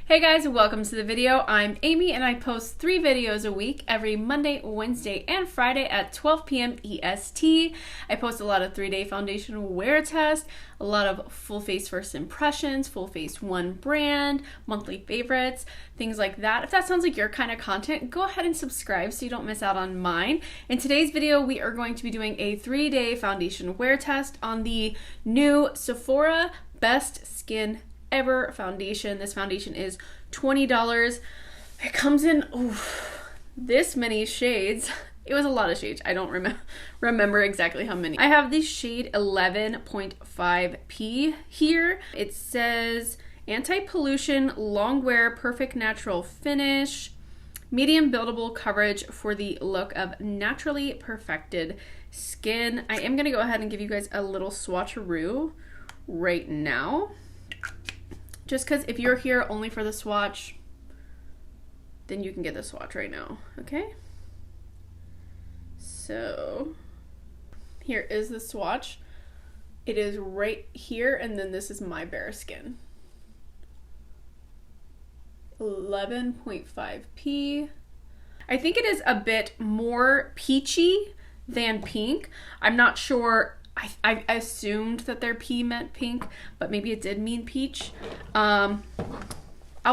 Hey guys, welcome to the video. I'm Amy and I post 3 videos a week every Monday, Wednesday, and Friday at 12 p.m. EST. I post a lot of 3-day foundation wear test, a lot of full face first impressions, full face one brand, monthly favorites, things like that. If that sounds like your kind of content, go ahead and subscribe so you don't miss out on mine. In today's video, we are going to be doing a 3-day foundation wear test on the new Sephora Best Skin Ever foundation. This foundation is $20. It comes in this many shades. It was a lot of shades. I don't remember exactly how many. I have the shade 11.5P here. It says anti-pollution, long wear, perfect natural finish, medium buildable coverage for the look of naturally perfected skin. I am gonna go ahead and give you guys a little swatcheroo right now. Just because if you're here only for the swatch, then you can get the swatch right now, okay? So, here is the swatch. It is right here, and then this is my bare skin. 11.5P. I think it is a bit more peachy than pink. I'm not sure. I assumed that their P meant pink, but maybe it did mean peach. I'll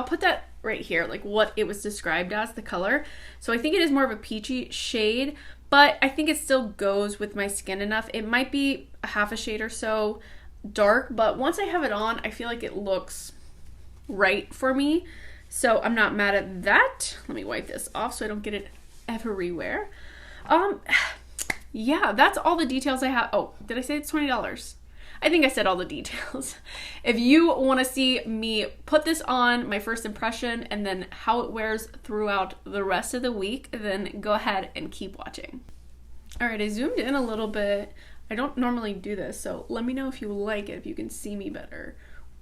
put that right here, like what it was described as, the color. So I think it is more of a peachy shade, but I think it still goes with my skin enough. It might be a half a shade or so dark, but once I have it on, I feel like it looks right for me. So I'm not mad at that. Let me wipe this off so I don't get it everywhere. Yeah, that's all the details I have. Oh, did I say it's $20? I think I said all the details. If you want to see me put this on, my first impression, and then how it wears throughout the rest of the week, then go ahead and keep watching. All right, I zoomed in a little bit. I don't normally do this, so let me know if you like it, if you can see me better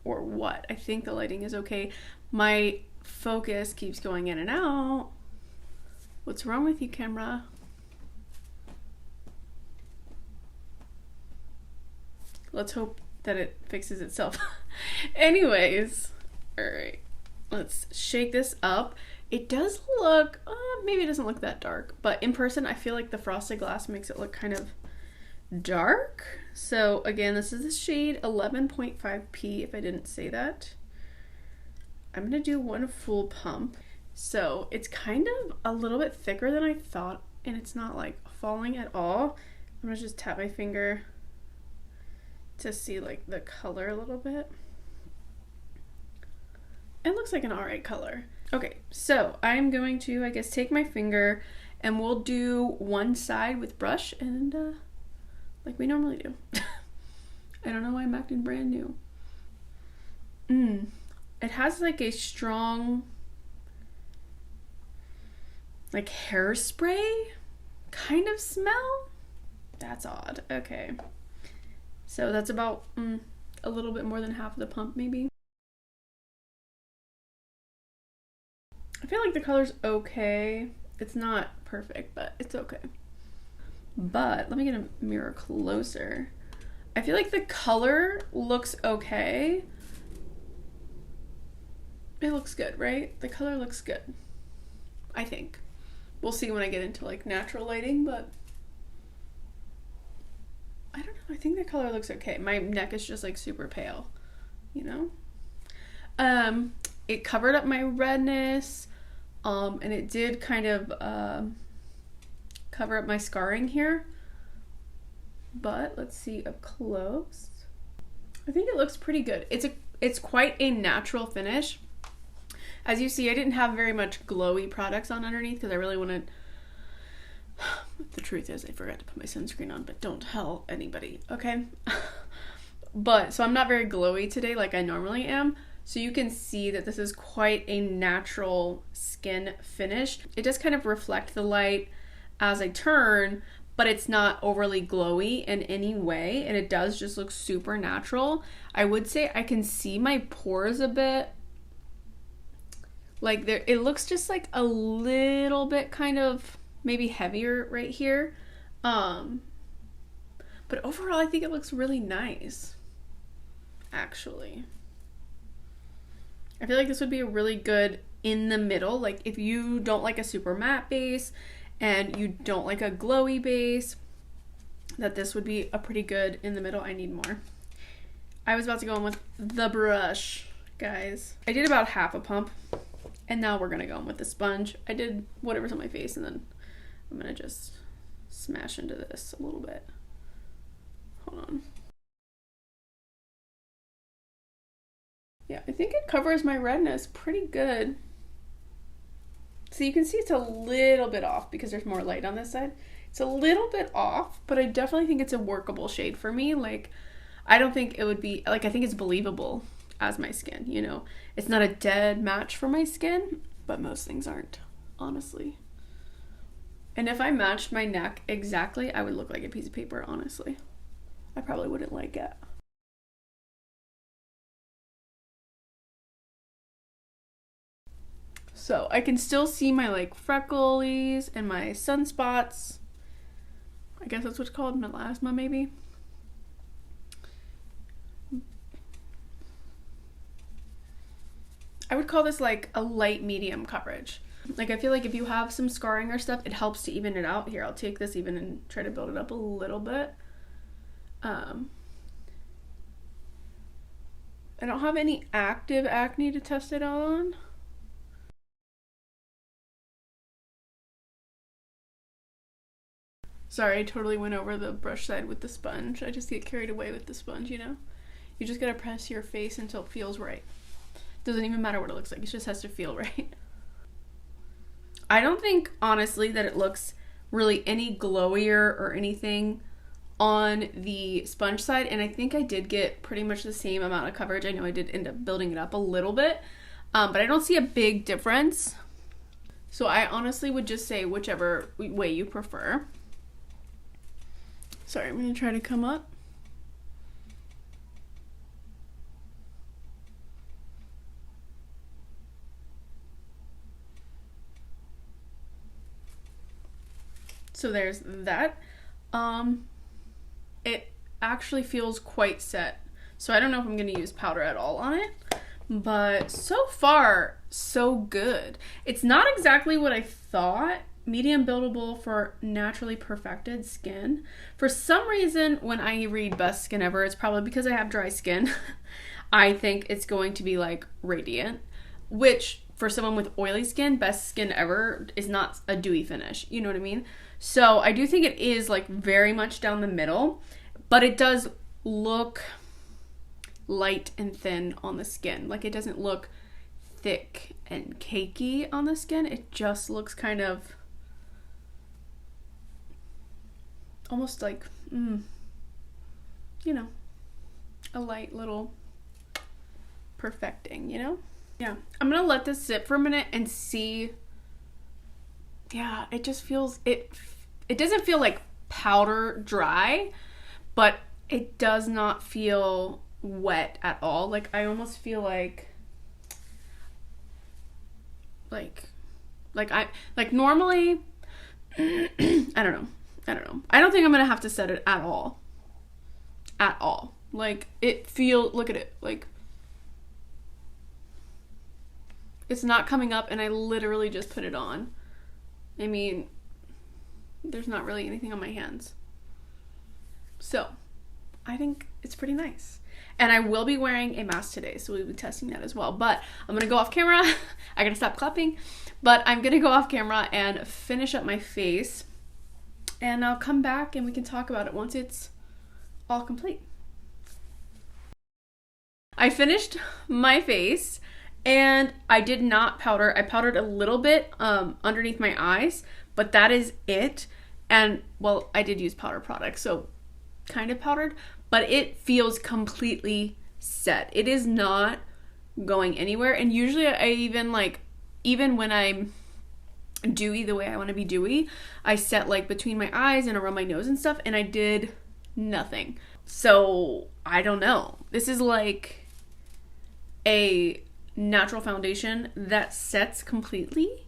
or what. I think the lighting is okay. My focus keeps going in and out. What's wrong with you, camera? Let's hope that it fixes itself. Anyways, all right, let's shake this up. It does look, maybe it doesn't look that dark, but in person, I feel like the frosted glass makes it look kind of dark. So again, this is the shade 11.5P, if I didn't say that. I'm gonna do one full pump. So it's kind of a little bit thicker than I thought, and it's not like falling at all. I'm gonna just tap my finger to see like the color a little bit. It looks like an alright color. Okay, so I'm going to, I guess, take my finger and we'll do one side with brush and like we normally do. I don't know why I'm acting brand new. It has like a strong like hairspray kind of smell. That's odd. Okay. So that's about a little bit more than half of the pump, maybe. I feel like the color's okay. It's not perfect, but it's okay. But let me get a mirror closer. I feel like the color looks okay. It looks good, right? The color looks good, I think. We'll see when I get into like natural lighting, but I don't know. I think the color looks okay. My neck is just like super pale, you know? It covered up my redness, and it did kind of cover up my scarring here. But let's see up close. I think it looks pretty good. It's quite a natural finish. As you see, I didn't have very much glowy products on underneath because I really wanted. The truth is I forgot to put my sunscreen on, but don't tell anybody, okay? But so I'm not very glowy today like I normally am, so you can see that this is quite a natural skin finish. It does kind of reflect the light as I turn, but it's not overly glowy in any way, and it does just look super natural. I would say I can see my pores a bit. Like there, it looks just like a little bit kind of maybe heavier right here, but overall I think it looks really nice, actually. I feel like this would be a really good in the middle. Like if you don't like a super matte base and you don't like a glowy base, that this would be a pretty good in the middle. I need more. I was about to go in with the brush, guys. I did about half a pump, and now we're gonna go in with the sponge. I did whatever's on my face, and then I'm gonna just smash into this a little bit. Hold on. Yeah, I think it covers my redness pretty good. So you can see it's a little bit off because there's more light on this side. It's a little bit off, but I definitely think it's a workable shade for me. Like, I don't think it would be, like, I think it's believable as my skin, you know? It's not a dead match for my skin, but most things aren't, honestly. And if I matched my neck exactly, I would look like a piece of paper, honestly. I probably wouldn't like it. So I can still see my like freckles and my sunspots. I guess that's what's called, melasma maybe. I would call this like a light medium coverage. Like I feel like if you have some scarring or stuff, it helps to even it out. Here, I'll take this even and try to build it up a little bit. I don't have any active acne to test it out on. Sorry, I totally went over the brush side with the sponge. I just get carried away with the sponge, you know? You just gotta press your face until it feels right. Doesn't even matter what it looks like, it just has to feel right. I don't think, honestly, that it looks really any glowier or anything on the sponge side, and I think I did get pretty much the same amount of coverage. I know I did end up building it up a little bit, but I don't see a big difference. So I honestly would just say whichever way you prefer. Sorry, I'm gonna try to come up. So there's that. It actually feels quite set. So I don't know if I'm gonna use powder at all on it, but so far, so good. It's not exactly what I thought. Medium buildable for naturally perfected skin. For some reason, when I read best skin ever, it's probably because I have dry skin. I think it's going to be like radiant, which for someone with oily skin, best skin ever is not a dewy finish. You know what I mean? So I do think it is like very much down the middle, but it does look light and thin on the skin. Like it doesn't look thick and cakey on the skin. It just looks kind of almost like, you know, a light little perfecting, you know? Yeah, I'm gonna let this sit for a minute and see. Yeah, it just feels, it doesn't feel like powder dry, but it does not feel wet at all. Like I almost feel like normally, I don't know. I don't think I'm gonna have to set it at all. At all. Like look at it, like it's not coming up and I literally just put it on. I mean, there's not really anything on my hands. So, I think it's pretty nice. And I will be wearing a mask today, so we'll be testing that as well. But I'm gonna go off camera. I gotta stop clapping. But I'm gonna go off camera and finish up my face. And I'll come back and we can talk about it once it's all complete. I finished my face and I did not powder. I powdered a little bit underneath my eyes, but that is it. And well, I did use powder products, so kind of powdered, but it feels completely set. It is not going anywhere. And usually I even when I'm dewy the way I want to be dewy, I set like between my eyes and around my nose and stuff, and I did nothing. So I don't know. This is like a natural foundation that sets completely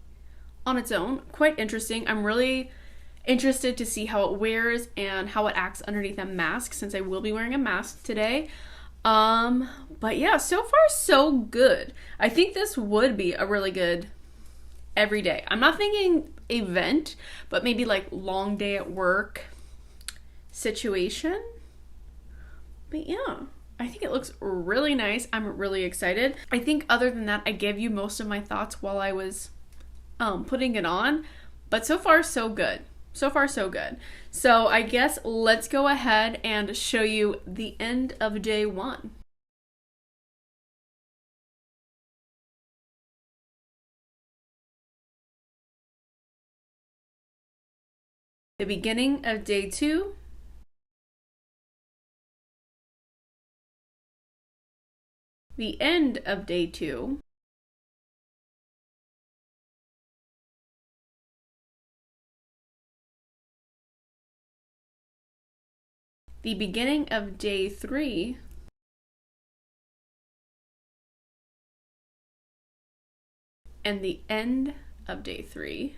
on its own. Quite interesting. I'm really interested to see how it wears and how it acts underneath a mask, since I will be wearing a mask today. But yeah, so far so good. I think this would be a really good every day. I'm not thinking event, but maybe like long day at work situation. But yeah, I think it looks really nice. I'm really excited. I think other than that, I gave you most of my thoughts while I was putting it on, but so far so good. So far so good. So I guess let's go ahead and show you the end of day one. The beginning of day two. The end of day two. The beginning of day three. And the end of day three.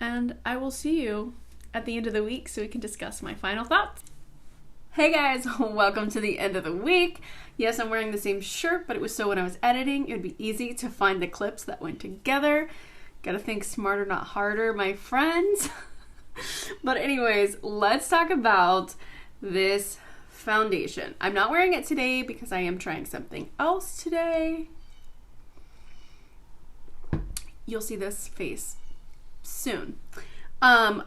And I will see you at the end of the week so we can discuss my final thoughts. Hey guys, welcome to the end of the week. Yes, I'm wearing the same shirt, but it was so when I was editing, it would be easy to find the clips that went together. Gotta think smarter, not harder, my friends. But anyways, let's talk about this foundation. I'm not wearing it today because I am trying something else today. You'll see this face soon.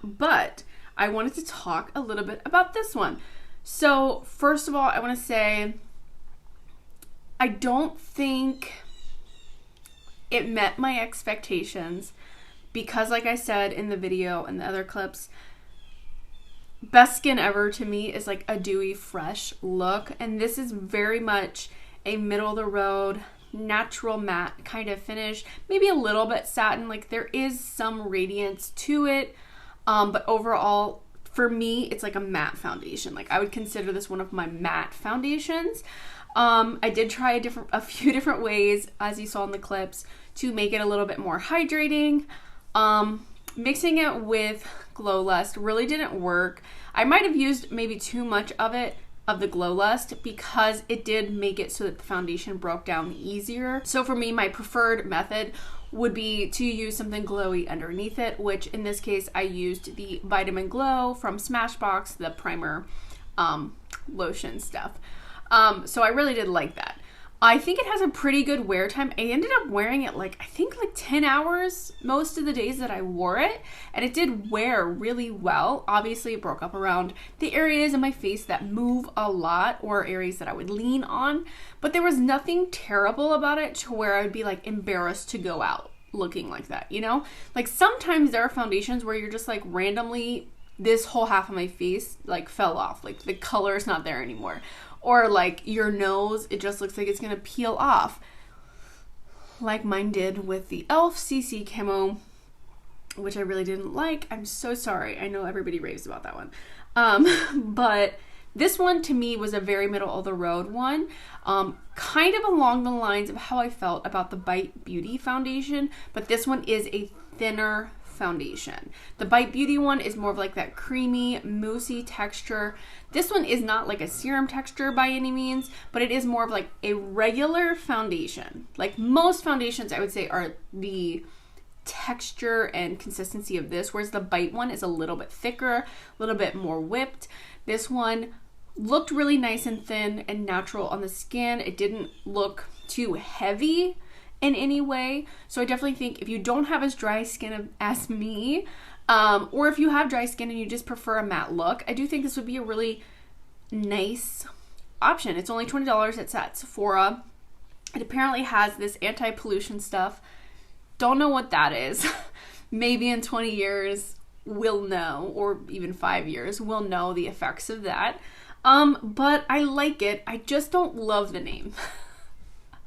But I wanted to talk a little bit about this one. So first of all, I want to say I don't think it met my expectations because, like I said in the video and the other clips, best skin ever to me is like a dewy, fresh look. And this is very much a middle of the road, natural matte kind of finish, maybe a little bit satin. Like there is some radiance to it, but overall for me it's like a matte foundation. Like I would consider this one of my matte foundations. I did try a few different ways, as you saw in the clips, to make it a little bit more hydrating. Mixing it with Glow Lust really didn't work. I might have used maybe too much of the Glow Lust because it did make it so that the foundation broke down easier. So for me, my preferred method would be to use something glowy underneath it, which in this case I used the Vitamin Glow from Smashbox, the primer lotion stuff. So I really did like that. I think it has a pretty good wear time. I ended up wearing it like 10 hours most of the days that I wore it, and it did wear really well. Obviously it broke up around the areas of my face that move a lot or areas that I would lean on, but there was nothing terrible about it to where I would be like embarrassed to go out looking like that, you know? Like sometimes there are foundations where you're just like randomly, this whole half of my face like fell off, like the color is not there anymore. Or like your nose, it just looks like it's gonna peel off. Like mine did with the e.l.f. CC Camo, which I really didn't like. I'm so sorry. I know everybody raves about that one. But this one to me was a very middle of the road one. Kind of along the lines of how I felt about the Bite Beauty foundation, but this one is a thinner foundation. The Bite Beauty one is more of like that creamy, moussey texture. This one is not like a serum texture by any means, but it is more of like a regular foundation. Like most foundations, I would say, are the texture and consistency of this, whereas the Bite one is a little bit thicker, a little bit more whipped. This one looked really nice and thin and natural on the skin. It didn't look too heavy in any way. So I definitely think if you don't have as dry skin as me, or if you have dry skin and you just prefer a matte look, I do think this would be a really nice option. It's only $20. It's at Sephora. It apparently has this anti-pollution stuff. Don't know what that is. Maybe in 20 years we'll know, or even 5 years, we'll know the effects of that. But I like it. I just don't love the name.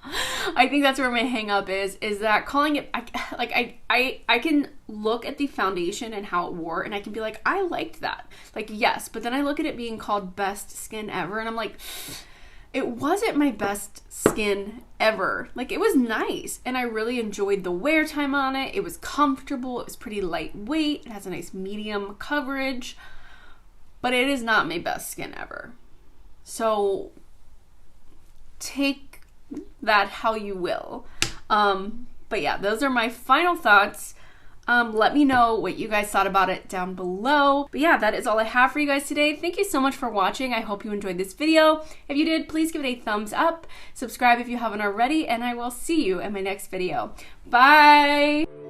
I think that's where my hang up is that calling it, I can look at the foundation and how it wore and I can be like, I liked that. Like, yes, but then I look at it being called best skin ever and I'm like, it wasn't my best skin ever. Like, it was nice and I really enjoyed the wear time on it. It was comfortable. It was pretty lightweight. It has a nice medium coverage, but it is not my best skin ever. So take that how you will. But yeah, those are my final thoughts. Let me know what you guys thought about it down below. But yeah, that is all I have for you guys today. Thank you so much for watching. I hope you enjoyed this video. If you did, please give it a thumbs up. Subscribe if you haven't already, and I will see you in my next video. Bye!